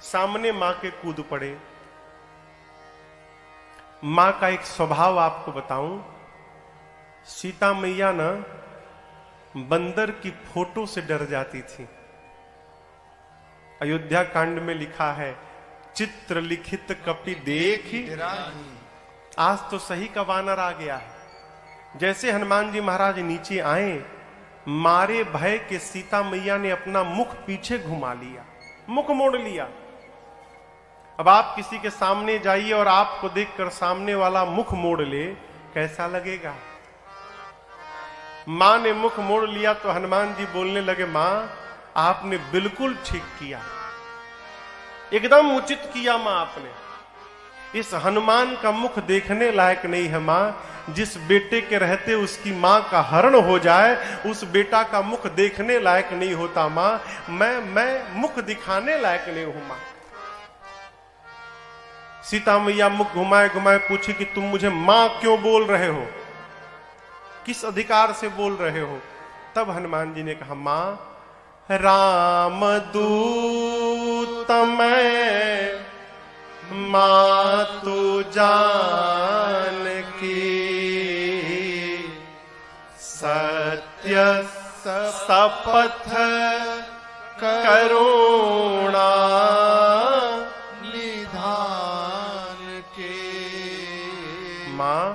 सामने मां के कूद पड़े। मां का एक स्वभाव आपको बताऊं, सीता मैया ना बंदर की फोटो से डर जाती थी। अयोध्या कांड में लिखा है, चित्र लिखित कपि देखी। आज तो सही का वानर आ गया है। जैसे हनुमान जी महाराज नीचे आए, मारे भय के सीता मैया ने अपना मुख पीछे घुमा लिया, मुख मोड़ लिया। अब आप किसी के सामने जाइए और आपको देखकर सामने वाला मुख मोड़ ले, कैसा लगेगा? मां ने मुख मोड़ लिया तो हनुमान जी बोलने लगे, मां आपने बिल्कुल ठीक किया, एकदम उचित किया मां आपने। इस हनुमान का मुख देखने लायक नहीं है मां। जिस बेटे के रहते उसकी मां का हरण हो जाए, उस बेटा का मुख देखने लायक नहीं होता मां। मैं मुख दिखाने लायक नहीं हूं मां। सीता मैया मुख घुमाए घुमाए पूछी कि तुम मुझे मां क्यों बोल रहे हो, किस अधिकार से बोल रहे हो? तब हनुमान जी ने कहा, मां राम दूत मैं, मां तू जान की, सत्य शपथ करुणा निधान के। मां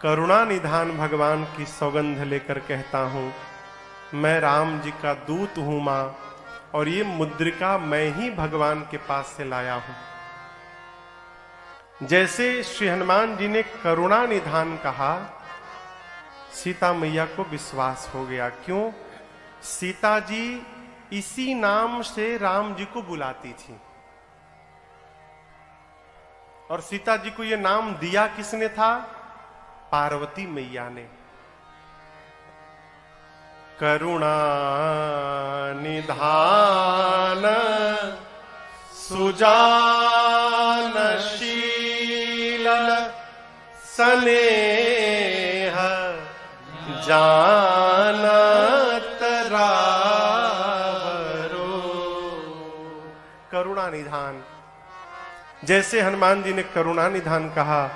करुणा निधान भगवान की सौगंध लेकर कहता हूं, मैं राम जी का दूत हूं मां, और ये मुद्रिका मैं ही भगवान के पास से लाया हूं। जैसे श्री हनुमान जी ने करुणा निधान कहा, सीता मैया को विश्वास हो गया। क्यों? सीता जी इसी नाम से राम जी को बुलाती थी, और सीता जी को यह नाम दिया किसने था? पार्वती मैया ने। करुणा निधान सुजानशील स्नेह जानत रावरो। करुणा निधान। जैसे हनुमान जी ने करुणा निधान कहा,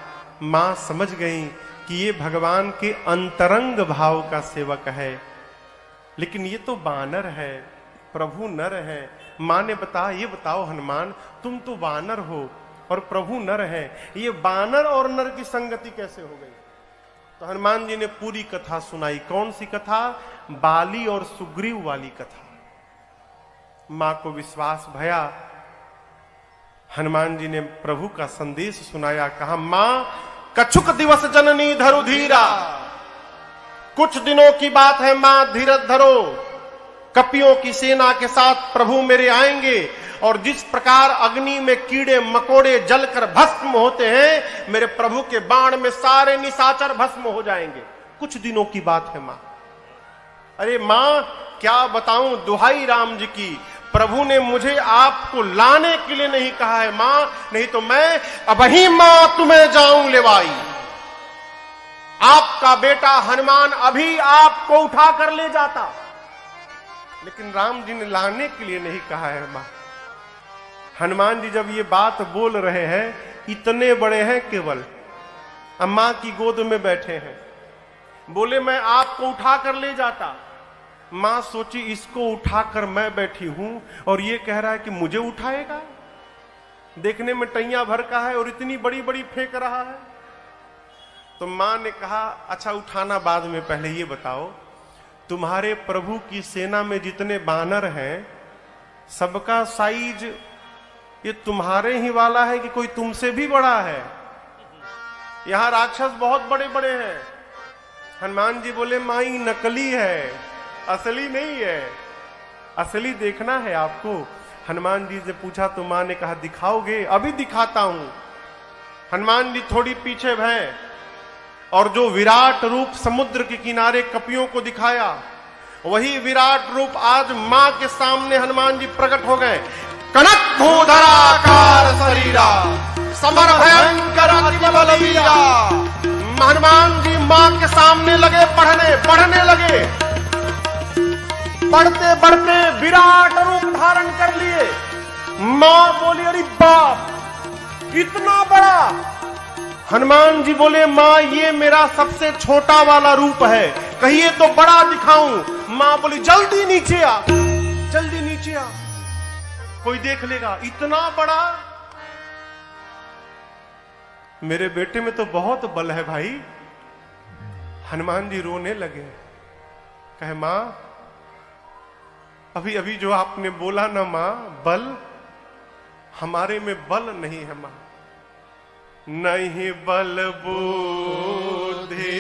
मां समझ गई कि ये भगवान के अंतरंग भाव का सेवक है। लेकिन ये तो वानर है, प्रभु नर है। मां ने ये बताओ हनुमान, तुम तो वानर हो और प्रभु नर है, ये वानर और नर की संगति कैसे हो गई? तो हनुमान जी ने पूरी कथा सुनाई। कौन सी कथा? बाली और सुग्रीव वाली कथा। मां को विश्वास भया। हनुमान जी ने प्रभु का संदेश सुनाया। कहा, मां कछुक दिवस जननी धरु धीरा। कुछ दिनों की बात है मां, धीरज धरो। कपियों की सेना के साथ प्रभु मेरे आएंगे, और जिस प्रकार अग्नि में कीड़े मकोड़े जलकर भस्म होते हैं, मेरे प्रभु के बाण में सारे निशाचर भस्म हो जाएंगे। कुछ दिनों की बात है मां। अरे मां, क्या बताऊं दुहाई राम जी की, प्रभु ने मुझे आपको लाने के लिए नहीं कहा है मां, नहीं तो मैं अबही मां तुम्हें जाऊं लेवाई। आपका बेटा हनुमान अभी आपको उठा कर ले जाता, लेकिन राम जी ने लाने के लिए नहीं कहा है मां। हनुमान जी जब ये बात बोल रहे हैं, इतने बड़े हैं केवल, अम्मा की गोद में बैठे हैं, बोले मैं आपको उठा कर ले जाता। मां सोची इसको उठाकर मैं बैठी हूं और ये कह रहा है कि मुझे उठाएगा। देखने में टैया भर का है और इतनी बड़ी बड़ी फेंक रहा है। तो मां ने कहा, अच्छा उठाना बाद में, पहले ये बताओ तुम्हारे प्रभु की सेना में जितने बानर हैं, सबका साइज ये तुम्हारे ही वाला है कि कोई तुमसे भी बड़ा है? यहां राक्षस बहुत बड़े बड़े हैं। हनुमान जी बोले, माई नकली है, असली नहीं है। असली देखना है आपको। हनुमान जी से पूछा तो मां ने कहा, दिखाओगे? अभी दिखाता हूं। हनुमान जी थोड़ी पीछे भय, और जो विराट रूप समुद्र के किनारे कपियों को दिखाया, वही विराट रूप आज मां के सामने हनुमान जी प्रकट हो गए। कनक भूधराकार शरीरा, समर भयंकर अति बलवीरा। हनुमान जी मां के सामने लगे बढ़ने लगे। बढ़ते बढ़ते विराट रूप धारण कर लिए। मां बोली, अरे बाप इतना बड़ा। हनुमान जी बोले, मां ये मेरा सबसे छोटा वाला रूप है, कहिए तो बड़ा दिखाऊं। मां बोली, जल्दी नीचे आ, जल्दी नीचे आ, कोई देख लेगा। इतना बड़ा? मेरे बेटे में तो बहुत बल है भाई। हनुमान जी रोने लगे। कहे, मां अभी अभी जो आपने बोला ना मां, बल, हमारे में बल नहीं है मां। नहीं बल बुद्धि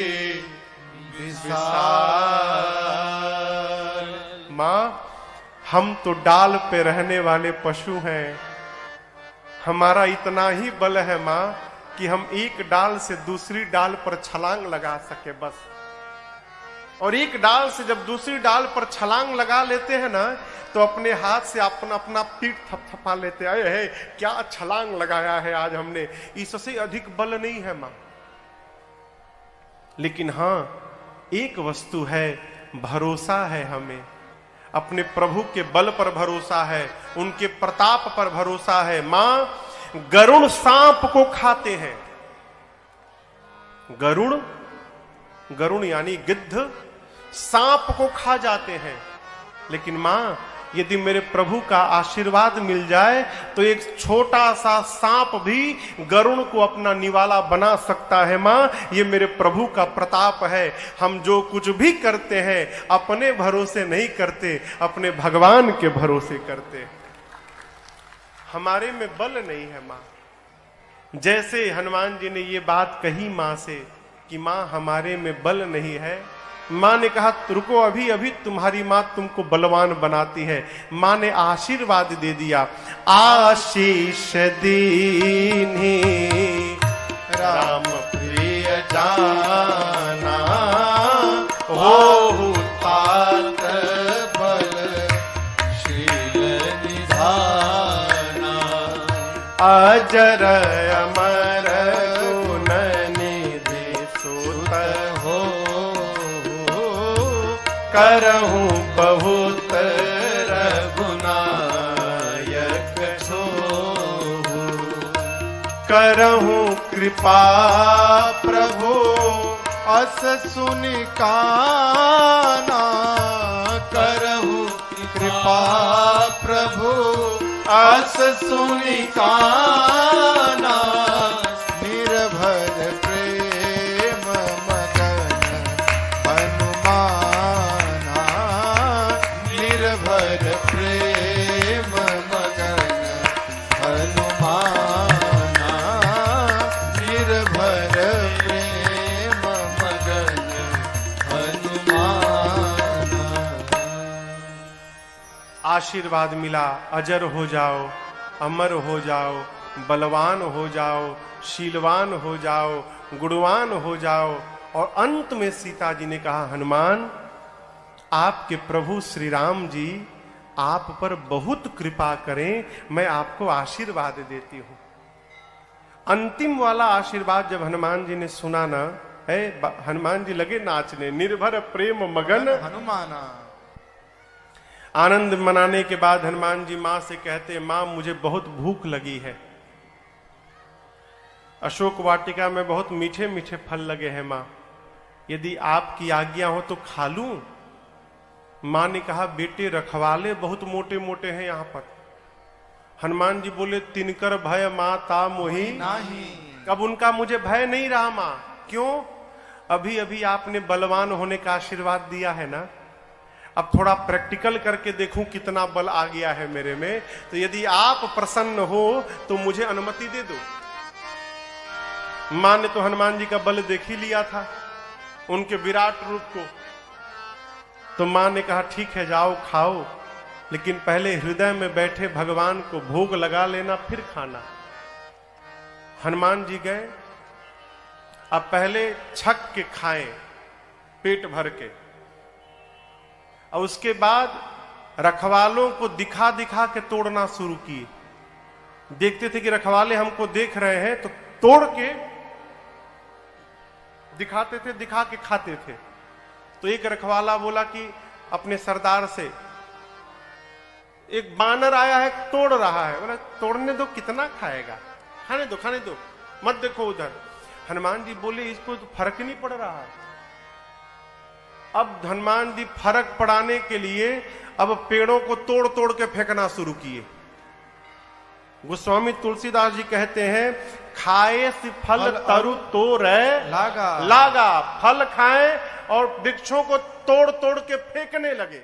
विशाल। मां हम तो डाल पे रहने वाले पशु हैं, हमारा इतना ही बल है मां कि हम एक डाल से दूसरी डाल पर छलांग लगा सके बस। और एक डाल से जब दूसरी डाल पर छलांग लगा लेते हैं ना, तो अपने हाथ से अपना अपना पीठ थपथपा लेते हैं, है क्या छलांग लगाया है आज हमने, इससे अधिक बल नहीं है मां। लेकिन हां एक वस्तु है, भरोसा है हमें, अपने प्रभु के बल पर भरोसा है, उनके प्रताप पर भरोसा है। मां गरुड़ सांप को खाते हैं। गरुड़ यानी गिद्ध सांप को खा जाते हैं, लेकिन मां यदि मेरे प्रभु का आशीर्वाद मिल जाए तो एक छोटा सा सांप भी गरुड़ को अपना निवाला बना सकता है। मां, ये मेरे प्रभु का प्रताप है। हम जो कुछ भी करते हैं अपने भरोसे नहीं करते, अपने भगवान के भरोसे करते। हमारे में बल नहीं है मां। जैसे हनुमान जी ने ये बात कही मां से कि मां हमारे में बल नहीं है, मां ने कहा रुको, अभी अभी तुम्हारी मां तुमको बलवान बनाती है। मां ने आशीर्वाद दे दिया, आशीष दीन्ही राम प्रिय जाना, हो तात बल शील निधाना, अजर अमर गुण निधि सुत हो करहूं बहुत रघुनायक छो, करहूं कृपा प्रभु अस सुनि काना, करहु कृपा प्रभु अस सुनि काना, निर्भर प्रेम मगन हनुमाना, निर्भर प्रेम मगन हनुमाना, निर्भर प्रेम मगन हनुमाना। आशीर्वाद मिला, अजर हो जाओ, अमर हो जाओ, बलवान हो जाओ, शीलवान हो जाओ, गुणवान हो जाओ। और अंत में सीता जी ने कहा, हनुमान आपके प्रभु श्री राम जी आप पर बहुत कृपा करें, मैं आपको आशीर्वाद देती हूं। अंतिम वाला आशीर्वाद जब हनुमान जी ने सुना ना, है हनुमान जी लगे नाचने, निर्भर प्रेम मगन हनुमाना। आनंद मनाने के बाद हनुमान जी मां से कहते, मां मुझे बहुत भूख लगी है, अशोक वाटिका में बहुत मीठे मीठे फल लगे हैं मां, यदि आपकी आज्ञा हो तो खा लूं। मां ने कहा, बेटे रखवाले बहुत मोटे मोटे हैं यहां पर। हनुमान जी बोले, तिनकर भय माता मोही नहीं। अब उनका मुझे भय नहीं रहा मां। क्यों? अभी अभी आपने बलवान होने का आशीर्वाद दिया है ना, अब थोड़ा प्रैक्टिकल करके देखूं कितना बल आ गया है मेरे में। तो यदि आप प्रसन्न हो तो मुझे अनुमति दे दो। मां ने तो हनुमान जी का बल देख ही लिया था, उनके विराट रूप को। तो मां ने कहा, ठीक है जाओ खाओ, लेकिन पहले हृदय में बैठे भगवान को भोग लगा लेना, फिर खाना। हनुमान जी गए, अब पहले छक के खाएं पेट भर के, और उसके बाद रखवालों को दिखा दिखा के तोड़ना शुरू किए। देखते थे कि रखवाले हमको देख रहे हैं तो तोड़ के दिखाते थे, दिखा के खाते थे। तो एक रखवाला बोला कि अपने सरदार से, एक बानर आया है तोड़ रहा है। बोला, तोड़ने दो, कितना खाएगा, खाने दो खाने दो, मत देखो उधर। हनुमान जी बोले, इसको तो फर्क नहीं पड़ रहा है। अब हनुमान जी फर्क पड़ाने के लिए अब पेड़ों को तोड़ तोड़ के फेंकना शुरू किए। गोस्वामी तुलसीदास जी कहते हैं, खाए से फल तरु तोड़ लागा, लागा। फल खाएं और वृक्षों को तोड़ तोड़ के फेंकने लगे।